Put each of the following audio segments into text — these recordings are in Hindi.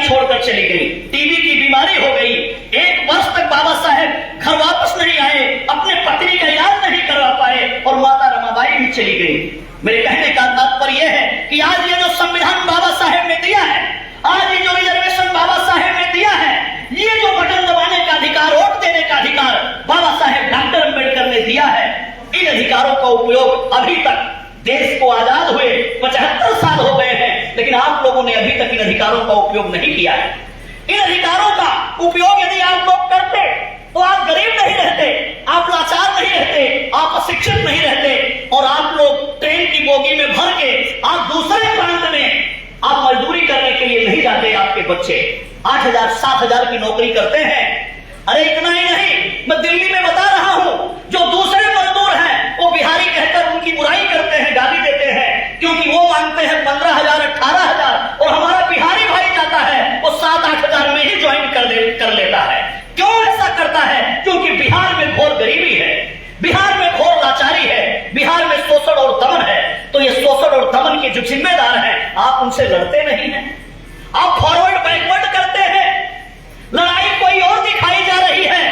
छोड़कर चली गई, टीबी की बीमारी हो गई, 1 वर्ष तक बाबा साहेब घर वापस नहीं आए, अपने पत्नी का इलाज नहीं करवा पाए और माता रमाबाई भी चली गई। मेरे कहने का तात्पर्य यह है कि आज ये जो संविधान बाबा साहेब ने दिया है, आज ये जो रिजर्वेशन बाबा साहेब ने दिया है, ये जो बटन दबाने का अधिकार, वोट देने का अधिकार बाबा साहेब डॉक्टर अंबेडकर ने दिया है, इन अधिकारों का उपयोग अभी तक, देश को आजाद हुए 75 साल हो गए हैं, लेकिन आप लोगों ने अभी तक इन अधिकारों का उपयोग नहीं किया है। इन अधिकारों का उपयोग यदि आप लोग करते तो आप गरीब नहीं रहते, आप लाचार नहीं रहते, आप अशिक्षित नहीं रहते और आप लोग ट्रेन की बोगी में भर के आप दूसरे प्रांत में आप मजदूरी करने के लिए नहीं जाते। आपके बच्चे 8,000 7,000 की नौकरी करते हैं। अरे इतना ही नहीं, मैं दिल्ली में बता रहा हूं, जो दूसरे मजदूर हैं वो बिहारी कहकर उनकी बुराई करते हैं, गाली देते हैं, क्योंकि वो मांगते हैं 15,000 18,000 और हमारा बिहारी भाई जाता है वो 7-8 हजार में ही ज्वाइन कर लेता है। क्यों ऐसा करता है? क्योंकि बिहार में घोर गरीबी है, बिहार में घोर लाचारी है, बिहार में शोषण और दमन है। तो ये शोषण और दमन के जो जिम्मेदार हैं, आप उनसे लड़ते नहीं हैं, आप फॉरवर्ड बैकवर्ड करते हैं, लड़ाई कोई और दिखाई जा रही है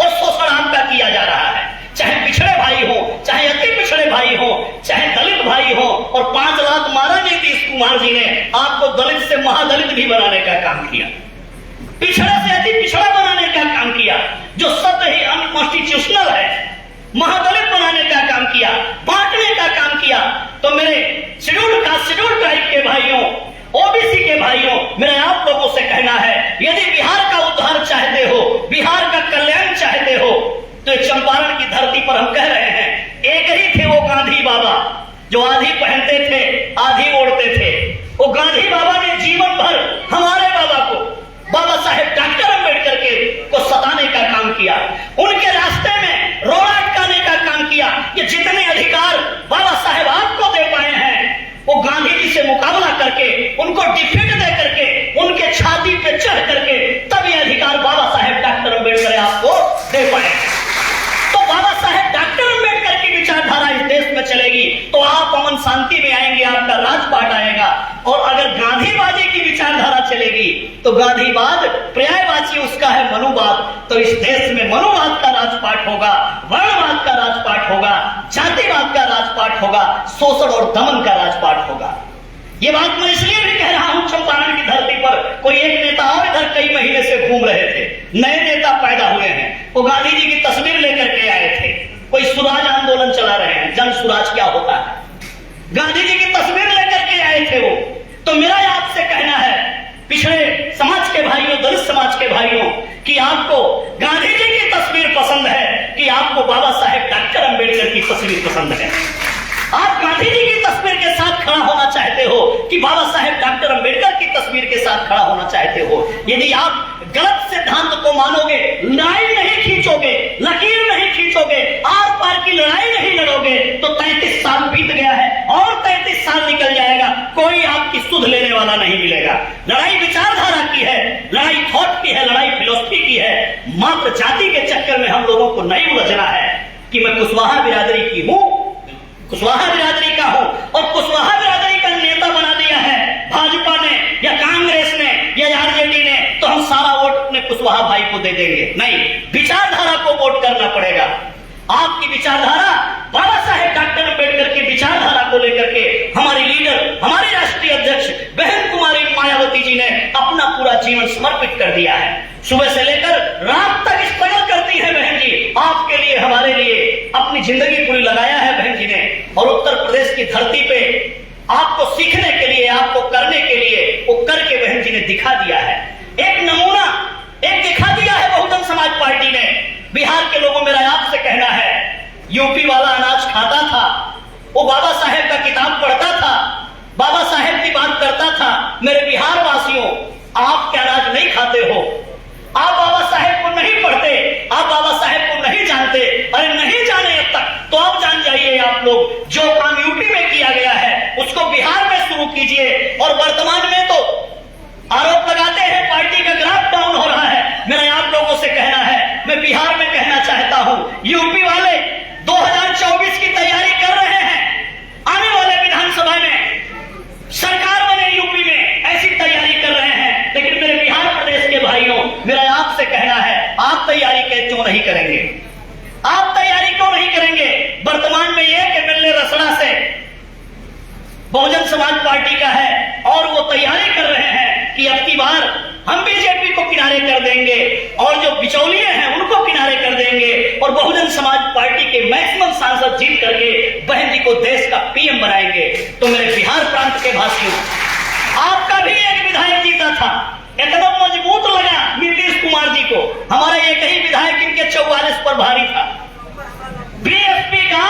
और शोषण आपका किया जा रहा है। चाहे पिछड़े भाई हो, चाहे अति पिछड़े भाई हो, चाहे दलित भाई हो, और 5 लाख मारा नीतीश कुमार जी ने आपको दलित से महादलित भी बनाने का काम किया, पिछड़े से अति पिछड़ा बनाने का काम किया, जो सत्य ही अनकॉन्स्टिट्यूशनल है, महादलित बनाने का काम किया, बांटने का काम किया। तो मेरे शेड्यूल ट्राइब के भाइयों, ओबीसी के भाइयों, मेरा आप लोगों से कहना है, यदि बिहार का उद्धार चाहते हो, बिहार का कल्याण चाहते हो, तो चंपारण की धरती पर हम कह रहे हैं, एक ही थे वो गांधी बाबा जो आधी पहनते थे आधी ओढ़ते थे। वो गांधी बाबा ने जीवन भर हमारे बाबा को, बाबा साहेब डॉक्टर अंबेडकर को सताने का काम किया, उनके रास्ते में रोड़ा अटकाने का काम किया कि जितने अधिकार बाबा साहेब आपको दे पाए हैं, वो गांधी जी से मुकाबला करके, उनको डिफीट दे करके, उनके छाती पे चढ़ करके तब ये अधिकार बाबा साहेब डॉक्टर अंबेडकर आपको दे पाए। तो बाबा साहेब डॉक्टर अंबेडकर की विचारधारा इस देश में चलेगी तो आप अमन शांति में आएंगे, आपका राजपाट आएगा। और अगर गांधीवादी की विचारधारा चलेगी तो गांधीवाद पर्यायवाची उसका है मनुवाद, तो इस देश में मनुवाद का राजपाट होगा, वर्णवाद का राजपाट होगा, जातिवाद का राजपाट होगा, शोषण और दमन का राजपाट होगा। ये बात मैं इसलिए भी कह रहा हूं, चंपारण की धरती पर कोई एक नेता और इधर कई महीने से घूम रहे थे, नए नेता पैदा हुए हैं, वो गांधी जी की तस्वीर लेकर के आए थे, कोई स्वराज आंदोलन चला रहे हैं, जन स्वराज क्या होता है, गांधी जी की तस्वीर लेकर के आए थे वो। तो मेरा आपसे कहना है, पिछड़े समाज के भाइयों, दलित समाज के भाइयों, कि आपको गांधी जी की तस्वीर पसंद है कि आपको बाबा साहेब डॉक्टर अंबेडकर की तस्वीर पसंद है? आप गांधी जी की तस्वीर के साथ खड़ा होना चाहते हो कि बाबा साहेब डॉक्टर अंबेडकर की तस्वीर के साथ खड़ा होना चाहते हो? यदि आप गलत सिद्धांत को मानोगे, लड़ाई नहीं खींचोगे, लकीर नहीं खींचोगे, आर पार की लड़ाई नहीं लड़ोगे, तो 33 साल बीत गया है और 33 साल निकल जाएगा, कोई आपकी सुध लेने वाला नहीं मिलेगा। लड़ाई विचारधारा की है, लड़ाई थॉट की है, लड़ाई फिलोसफी की है। मात्र जाति के चक्कर में हम लोगों को नहीं उलझना है कि मैं कुशवाहा बिरादरी की हूं, कुशवाहा बिरादरी का हूं और कुशवाहा बिरादरी का नेता बना दिया है भाजपा ने या कांग्रेस ने या आरजेडी ने, तो हम सारा वोट अपने कुशवाहा भाई को दे देंगे। नहीं, विचारधारा को वोट करना पड़ेगा। आपकी विचारधारा बाबा साहेब डॉक्टर अंबेडकर की विचारधारा को लेकर के हमारी लीडर, हमारी राष्ट्रीय अध्यक्ष बहन कुमारी मायावती जी ने अपना पूरा जीवन समर्पित कर दिया है। सुबह से लेकर रात तक स्ट्रगल करती है बहन जी, आपके लिए, हमारे लिए अपनी जिंदगी पूरी लगाया है बहन जी ने। और उत्तर प्रदेश की धरती पे आपको सीखने के लिए, आपको करने के लिए वो करके बहन जी ने दिखा दिया है। एक नमूना एक दिखा दिया है बहुजन समाज पार्टी ने। बिहार के लोगों, मेरा आपसे कहना है, यूपी वाला अनाज खाता था, वो बाबा साहेब का किताब पढ़ता था, बाबा साहेब की बात करता था। मेरे बिहार वासियों, आप क्या अनाज नहीं खाते हो, आप बाबा साहेब को नहीं पढ़ते, आप बाबा साहेब को नहीं जानते। अरे नहीं जाने अब तक तो अब जान जाइए आप लोग, जो काम यूपी में किया गया है उसको बिहार में शुरू कीजिए। और वर्तमान में तो आरोप लगाते हैं पार्टी का ग्राफ डाउन हो रहा है। मेरा आप लोगों से कहना है, मैं बिहार में कहना चाहता हूं, यूपी वाले 2024 की तैयारी कर रहे हैं, आने वाले विधानसभा में सरकार बने यूपी में, ऐसी तैयारी कर रहे हैं। लेकिन मेरे बहुजन समाज पार्टी का है और वो तैयारी कर रहे हैं कि अब की बार हम बीजेपी को किनारे कर देंगे और जो बिचौलिए हैं उनको किनारे कर देंगे और बहुजन समाज पार्टी के मैक्सिमम सांसद जीत करके बहन जी को देश का पीएम बनाएंगे। तो मेरे बिहार प्रांत के भाषियों, आपका भी एक विधायक जीता था, एकदम मजबूत लगा नीतीश कुमार जी को। हमारा एक ही विधायक इनके 44 पर भारी था। बीएसपी का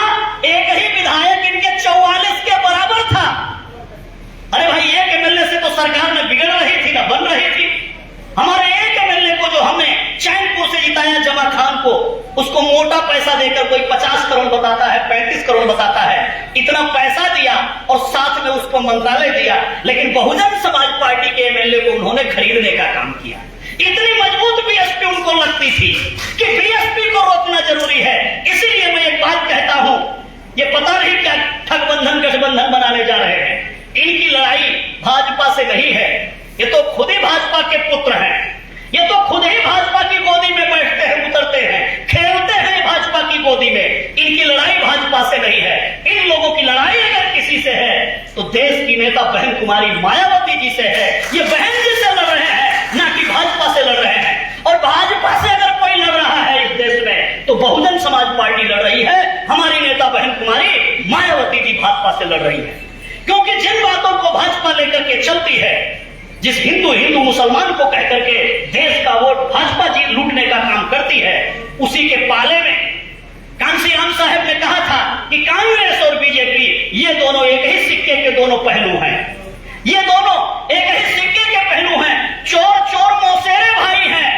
एक ही विधायक इनके 44 के बराबर था। अरे भाई, एक एमएलए से तो सरकार में बिगड़ रही थी ना बन रही थी। हमारे एक एमएलए को जो हमने चैनपुर से जिताया, जमा खान को, उसको मोटा पैसा देकर कोई 50 करोड़ बताता है, 35 करोड़ बताता है, इतना पैसा दिया और साथ में उसको मंत्रालय दिया, लेकिन बहुजन समाज पार्टी के एमएलए को उन्होंने खरीदने का काम किया। इतनी मजबूत बीएसपी उनको लगती थी कि बीएसपी को रोकना जरूरी है। इसीलिए मैं एक बात कहता हूं, ये पता नहीं क्या ठगबंधन गठबंधन बनाने जा रहे हैं। इनकी लड़ाई भाजपा से नहीं है, ये तो खुद ही भाजपा के पुत्र हैं, ये तो खुद ही भाजपा की गोदी में बैठते हैं, उतरते हैं, खेलते हैं भाजपा की गोदी में। इनकी लड़ाई भाजपा से नहीं है। इन लोगों की लड़ाई अगर किसी से है तो देश की नेता बहन कुमारी मायावती जी से है। ये बहन जी से लड़ रहे हैं, ना कि भाजपा से लड़ रहे हैं। और भाजपा से अगर कोई लड़ रहा है इस देश में तो बहुजन समाज पार्टी लड़ रही है। हमारी नेता बहन कुमारी मायावती जी भाजपा से लड़ रही है, क्योंकि जिन बातों को भाजपा लेकर के चलती है, जिस हिंदू मुसलमान को कहकर के देश का वोट भाजपा जी लूटने का काम करती है, उसी के पाले में कांशीराम साहब ने कहा था कि कांग्रेस और बीजेपी ये दोनों एक ही सिक्के के दोनों पहलू हैं। ये दोनों एक ही सिक्के के पहलू हैं। चोर चोर मौसेरे भाई हैं।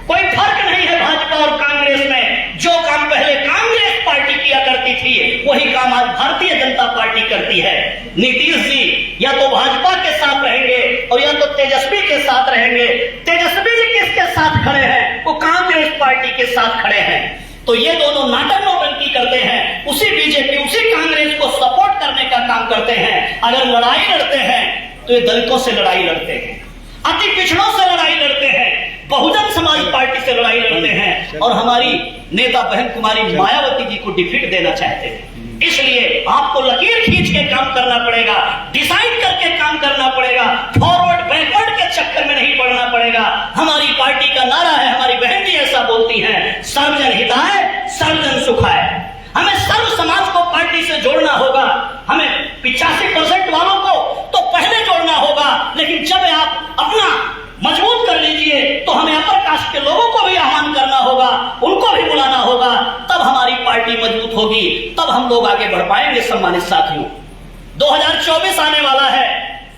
कोई फर्क नहीं है भाजपा और कांग्रेस में। जो काम पहले कांग्रेस पार्टी किया करती थी वही काम आज भारतीय जनता पार्टी करती है। नीतीश जी या तो भाजपा के साथ रहेंगे और या तो तेजस्वी के साथ रहेंगे। तेजस्वी जी किसके साथ खड़े हैं? वो कांग्रेस पार्टी के साथ खड़े हैं। तो ये दोनों नाटक नौटंकी करते हैं, उसी बीजेपी उसी कांग्रेस को सपोर्ट करने का काम करते हैं। अगर लड़ाई लड़ते हैं तो ये दलितों से लड़ाई लड़ते हैं, अति पिछड़ों से लड़ाई लड़ते हैं, बहुजन समाज पार्टी से लड़ाई लड़ते हैं और हमारी नेता बहन कुमारी मायावती जी को डिफीट देना चाहते हैं। इसलिए आपको लकीर खींच के काम करना पड़ेगा, डिसाइड करके काम करना पड़ेगा, फॉरवर्ड बैकवर्ड के चक्कर में नहीं पड़ना पड़ेगा। हमारी पार्टी का नारा है, हमारी बहन जी ऐसा बोलती हैं, सर्वजन हिताय सर्वजन सुखाय। हमें सर्व समाज को पार्टी से जोड़ना होगा। हमें 85% वालों को तो पहले जोड़ना होगा, लेकिन जब आप अपना मजबूत कर लीजिए तो हमें अपर कास्ट के लोगों को भी आह्वान करना होगा, उनको भी बुलाना होगा, तब हमारी पार्टी मजबूत होगी, तब हम लोग आगे बढ़ पाएंगे। सम्मानित साथियों, 2024 आने वाला है।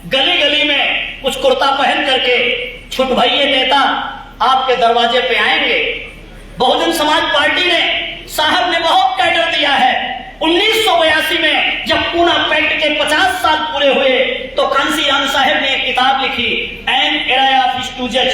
गली गली में कुछ कुर्ता पहन करके छुट भइये नेता आपके दरवाजे पे आएंगे। बहुजन समाज पार्टी ने साहब ने बहुत कैडर दिया है। 1982 में जब पूना पैक्ट के 50 साल पूरे हुए तो कांशीराम साहब ने एक किताब लिखी, एन एरा ऑफ स्टूजेज,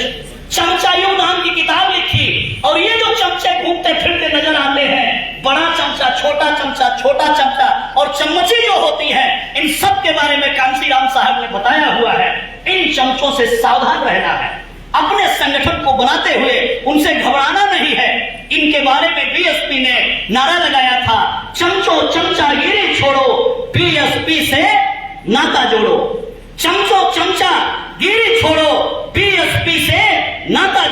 चमचा युग नाम की किताब लिखी। और ये जो चमचे घूमते फिरते नजर आते हैं, बड़ा चमचा, छोटा चमचा और चम्मची जो होती है, इन सब के बारे में कांशीराम साहब ने बताया हुआ है। इन चमचों से सावधान रहना है। अपने संगठन को बनाते हुए उनसे घबराना नहीं है। इनके बारे में बीएसपी ने नारा लगाया था, चमचो चमचागिरी छोड़ो, बीएसपी से नाता जोड़ो। चमचो चमचागिरी छोड़ो, बीएसपी से नाता